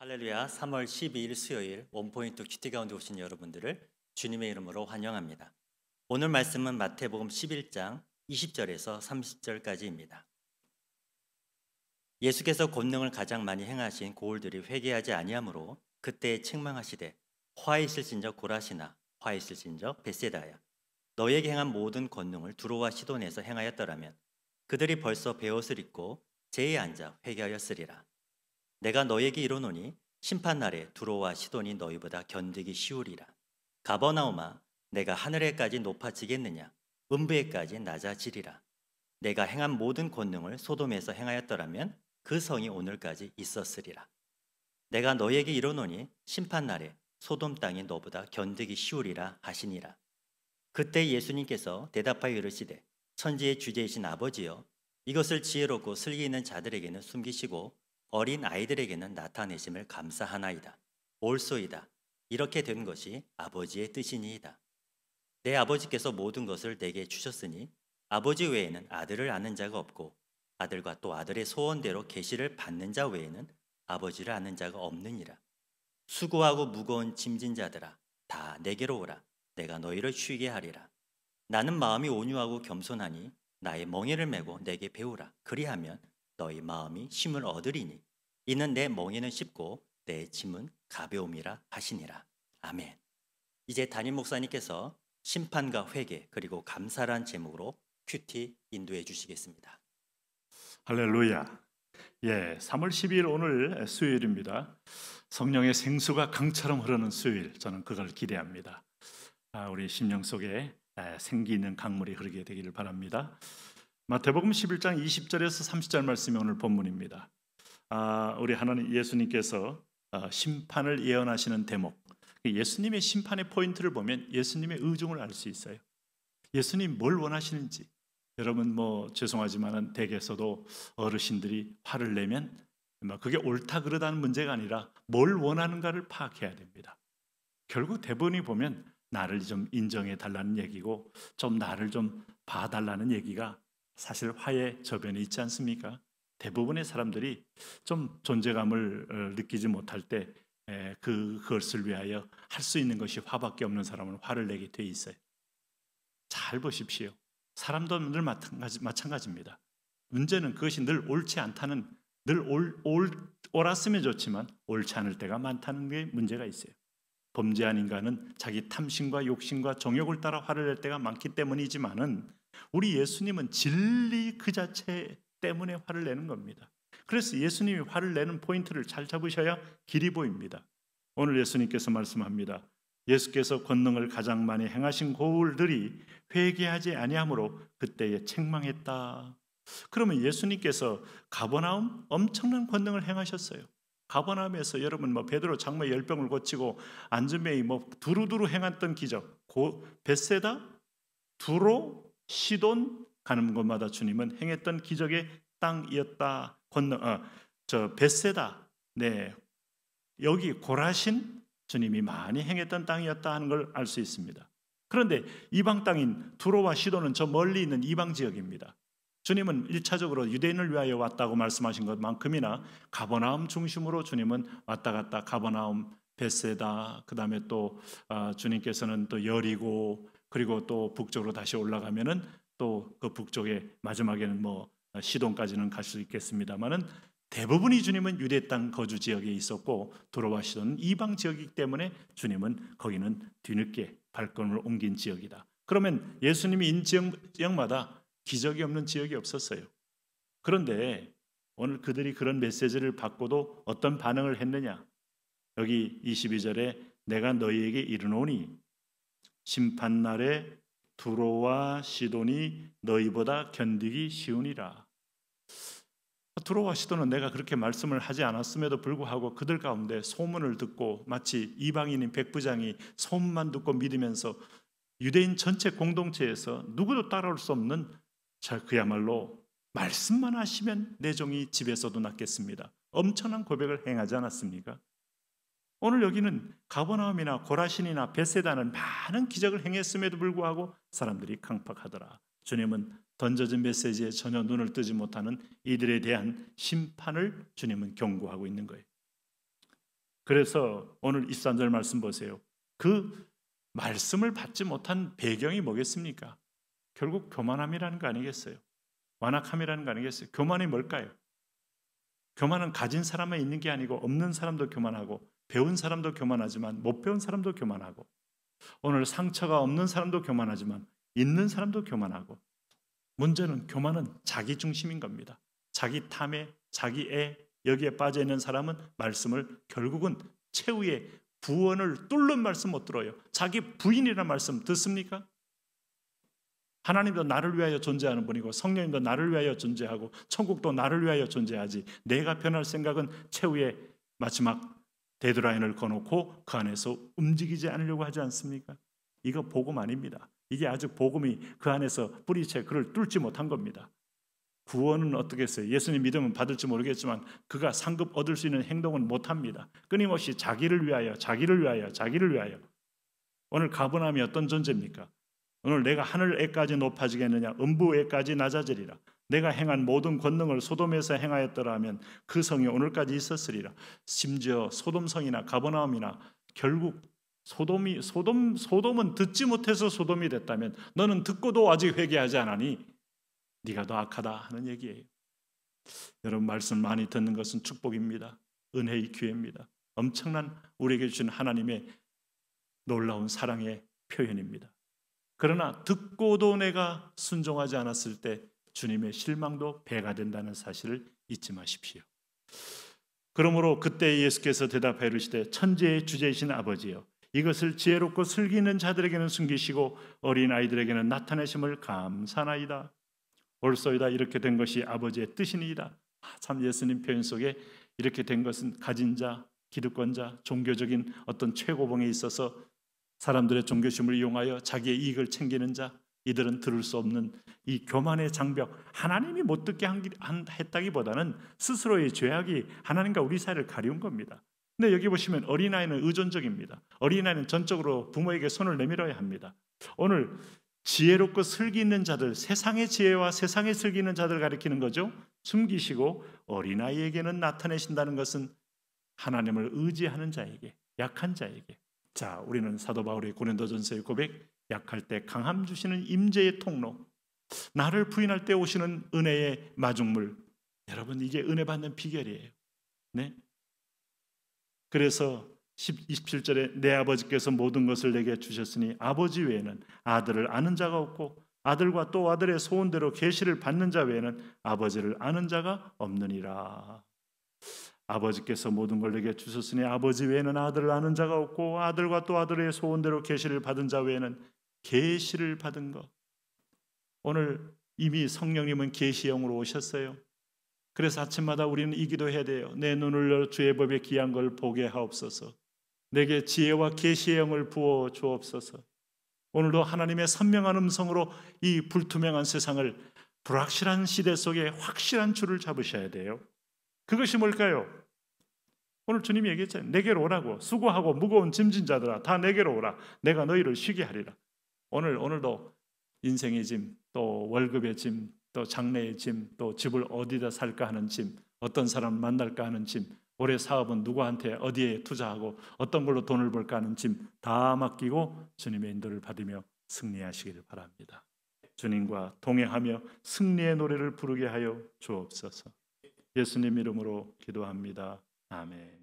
할렐루야, 3월 12일 수요일 원포인트 큐티 가운데 오신 여러분들을 주님의 이름으로 환영합니다. 오늘 말씀은 마태복음 11장 20절에서 30절까지입니다. 예수께서 권능을 가장 많이 행하신 고울들이 회개하지 아니하므로 그때 책망하시되 화 있을진저 고라시나 화 있을진저 벳세다야 너에게 행한 모든 권능을 두로와 시돈에서 행하였더라면 그들이 벌써 베옷을 입고 제에 앉아 회개하였으리라. 내가 너에게 이르노니 심판날에 두로와 시돈이 너희보다 견디기 쉬우리라. 가버나움아, 내가 하늘에까지 높아지겠느냐? 음부에까지 낮아지리라. 내가 행한 모든 권능을 소돔에서 행하였더라면 그 성이 오늘까지 있었으리라. 내가 너에게 이르노니 심판날에 소돔 땅이 너보다 견디기 쉬우리라 하시니라. 그때 예수님께서 대답하여 이르시되 천지의 주제이신 아버지여, 이것을 지혜롭고 슬기 있는 자들에게는 숨기시고 어린 아이들에게는 나타내심을 감사하나이다. 옳소이다. 이렇게 된 것이 아버지의 뜻이니이다. 내 아버지께서 모든 것을 내게 주셨으니 아버지 외에는 아들을 아는 자가 없고 아들과 또 아들의 소원대로 계시를 받는 자 외에는 아버지를 아는 자가 없느니라. 수고하고 무거운 짐진 자들아, 다 내게로 오라. 내가 너희를 쉬게 하리라. 나는 마음이 온유하고 겸손하니 나의 멍에를 메고 내게 배우라. 그리하면 너희 마음이 쉼을 얻으리니 이는 내 멍에는 쉽고 내 짐은 가벼움이라 하시니라. 아멘. 이제 담임 목사님께서 심판과 회개 그리고 감사란 제목으로 큐티 인도해 주시겠습니다. 할렐루야. 3월 12일 오늘 수요일입니다. 성령의 생수가 강처럼 흐르는 수요일, 저는 그걸 기대합니다. 우리 심령 속에 생기 있는 강물이 흐르게 되기를 바랍니다. 마태복음 11장 20절에서 30절 말씀이 오늘 본문입니다. 우리 하나님 예수님께서 심판을 예언하시는 대목, 예수님의 심판의 포인트를 보면 예수님의 의중을 알 수 있어요. 예수님 뭘 원하시는지. 여러분 죄송하지만 댁에서도 어르신들이 화를 내면 그게 옳다 그르다는 문제가 아니라 뭘 원하는가를 파악해야 됩니다. 결국 대부분이 보면 나를 좀 인정해 달라는 얘기고 좀 나를 좀 봐달라는 얘기가 사실 화의 저변에 있지 않습니까? 대부분의 사람들이 좀 존재감을 느끼지 못할 때 그것을 위하여 할 수 있는 것이 화밖에 없는 사람은 화를 내게 돼 있어요. 잘 보십시오. 사람도 늘 마찬가지입니다. 문제는 그것이 늘 옳지 않다는, 늘 옳았으면 좋지만 옳지 않을 때가 많다는 게 문제가 있어요. 범죄한 인간은 자기 탐심과 욕심과 정욕을 따라 화를 낼 때가 많기 때문이지만은 우리 예수님은 진리 그 자체 때문에 화를 내는 겁니다. 그래서 예수님이 화를 내는 포인트를 잘 잡으셔야 길이 보입니다. 오늘 예수님께서 말씀합니다. 예수께서 권능을 가장 많이 행하신 고울들이 회개하지 아니하므로 그때에 책망했다. 그러면 예수님께서 가버나움 엄청난 권능을 행하셨어요. 가버나움에서 여러분 베드로 장모 열병을 고치고 안즈메이 두루두루 행했던 기적, 벳세다, 두로, 시돈 가는 곳마다 주님은 행했던 기적의 땅이었다. 벳세다, 여기 고라신 주님이 많이 행했던 땅이었다 하는 걸 알 수 있습니다. 그런데 이방 땅인 두로와 시돈은 저 멀리 있는 이방 지역입니다. 주님은 1차적으로 유대인을 위하여 왔다고 말씀하신 것만큼이나 가버나움 중심으로 주님은 왔다 갔다 가버나움, 벳세다, 그 다음에 또 주님께서는 또 여리고 그리고 또 북쪽으로 다시 올라가면은 또 그 북쪽에 마지막에는 시돈까지는 갈 수 있겠습니다만은 대부분이 주님은 유대 땅 거주 지역에 있었고 두로와 시돈은 이방 지역이기 때문에 주님은 거기는 뒤늦게 발걸음을 옮긴 지역이다. 그러면 예수님이 인 지역마다 기적이 없는 지역이 없었어요. 그런데 오늘 그들이 그런 메시지를 받고도 어떤 반응을 했느냐? 여기 22절에 내가 너희에게 이르노니 심판날에 두로와 시돈이 너희보다 견디기 쉬우니라. 두로와 시돈은 내가 그렇게 말씀을 하지 않았음에도 불구하고 그들 가운데 소문을 듣고 마치 이방인인 백부장이 소문만 듣고 믿으면서 유대인 전체 공동체에서 누구도 따라올 수 없는 그야말로 말씀만 하시면 내 종이 집에서도 낫겠습니다. 엄청난 고백을 행하지 않았습니까? 오늘 여기는 가버나움이나 고라신이나 벳세다는 많은 기적을 행했음에도 불구하고 사람들이 강팍하더라. 주님은 던져진 메시지에 전혀 눈을 뜨지 못하는 이들에 대한 심판을 주님은 경고하고 있는 거예요. 그래서 오늘 23절 말씀 보세요. 그 말씀을 받지 못한 배경이 뭐겠습니까? 결국 교만함이라는 거 아니겠어요? 완악함이라는 거 아니겠어요? 교만이 뭘까요? 교만은 가진 사람에 있는 게 아니고 없는 사람도 교만하고 배운 사람도 교만하지만 못 배운 사람도 교만하고 오늘 상처가 없는 사람도 교만하지만 있는 사람도 교만하고 문제는 교만은 자기 중심인 겁니다. 자기 탐에 자기애 여기에 빠져 있는 사람은 말씀을 결국은 최후의 부원을 뚫는 말씀 못 들어요. 자기 부인이라는 말씀 듣습니까? 하나님도 나를 위하여 존재하는 분이고 성령님도 나를 위하여 존재하고 천국도 나를 위하여 존재하지 내가 변할 생각은 최후의 마지막 데드라인을 거놓고 그 안에서 움직이지 않으려고 하지 않습니까? 이거 복음 아닙니다. 이게 아직 복음이 그 안에서 뿌리채 그를 뚫지 못한 겁니다. 구원은 어떻게 했어요? 예수님 믿으면 받을지 모르겠지만 그가 상급 얻을 수 있는 행동은 못합니다. 끊임없이 자기를 위하여 자기를 위하여 자기를 위하여. 오늘 가버나움이 어떤 존재입니까? 오늘 내가 하늘에까지 높아지겠느냐 음부에까지 낮아지리라. 내가 행한 모든 권능을 소돔에서 행하였더라 하면 그 성이 오늘까지 있었으리라. 심지어 소돔성이나 가버나움이나 결국 소돔은 듣지 못해서 소돔이 됐다면 너는 듣고도 아직 회개하지 않으니 네가 더 악하다 하는 얘기예요. 여러분 말씀 많이 듣는 것은 축복입니다. 은혜의 기회입니다. 엄청난 우리에게 주신 하나님의 놀라운 사랑의 표현입니다. 그러나 듣고도 내가 순종하지 않았을 때 주님의 실망도 배가 된다는 사실을 잊지 마십시오. 그러므로 그때 예수께서 대답하여 이르시되 천지의 주제이신 아버지여 이것을 지혜롭고 슬기 있는 자들에게는 숨기시고 어린 아이들에게는 나타내심을 감사나이다. 옳소이다. 이렇게 된 것이 아버지의 뜻이니이다. 참 예수님 표현 속에 이렇게 된 것은 가진 자, 기득권자, 종교적인 어떤 최고봉에 있어서 사람들의 종교심을 이용하여 자기의 이익을 챙기는 자, 이들은 들을 수 없는 이 교만의 장벽, 하나님이 못 듣게 했다기보다는 스스로의 죄악이 하나님과 우리 사이를 가리운 겁니다. 근데 여기 보시면 어린아이는 의존적입니다. 어린아이는 전적으로 부모에게 손을 내밀어야 합니다. 오늘 지혜롭고 슬기 있는 자들, 세상의 지혜와 세상의 슬기 있는 자들을 가리키는 거죠. 숨기시고 어린아이에게는 나타내신다는 것은 하나님을 의지하는 자에게, 약한 자에게. 자, 우리는 사도 바울의 고린도전서의 고백, 약할 때 강함 주시는 임재의 통로, 나를 부인할 때 오시는 은혜의 마중물. 여러분 이게 은혜 받는 비결이에요. 네? 그래서 27절에 내 아버지께서 모든 것을 내게 주셨으니 아버지 외에는 아들을 아는 자가 없고 아들과 또 아들의 소원대로 계시를 받는 자 외에는 아버지를 아는 자가 없느니라. 아버지께서 모든 걸 내게 주셨으니 아버지 외에는 아들을 아는 자가 없고 아들과 또 아들의 소원대로 계시를 받은 자 외에는 계시를 받은 것. 오늘 이미 성령님은 계시형으로 오셨어요. 그래서 아침마다 우리는 이 기도해야 돼요. 내 눈을 열어 주의 법에 귀한 걸 보게 하옵소서. 내게 지혜와 계시의 영을 부어 주옵소서. 오늘도 하나님의 선명한 음성으로 이 불투명한 세상을 불확실한 시대 속에 확실한 줄을 잡으셔야 돼요. 그것이 뭘까요? 오늘 주님이 얘기했잖아요. 내게로 오라고. 수고하고 무거운 짐진 자들아 다 내게로 오라. 내가 너희를 쉬게 하리라. 오늘도 인생의 짐, 또 월급의 짐, 또 장래의 짐, 또 집을 어디다 살까 하는 짐, 어떤 사람 만날까 하는 짐, 올해 사업은 누구한테 어디에 투자하고 어떤 걸로 돈을 벌까 하는 짐 다 맡기고 주님의 인도를 받으며 승리하시기를 바랍니다. 주님과 동행하며 승리의 노래를 부르게 하여 주옵소서. 예수님 이름으로 기도합니다. 아멘.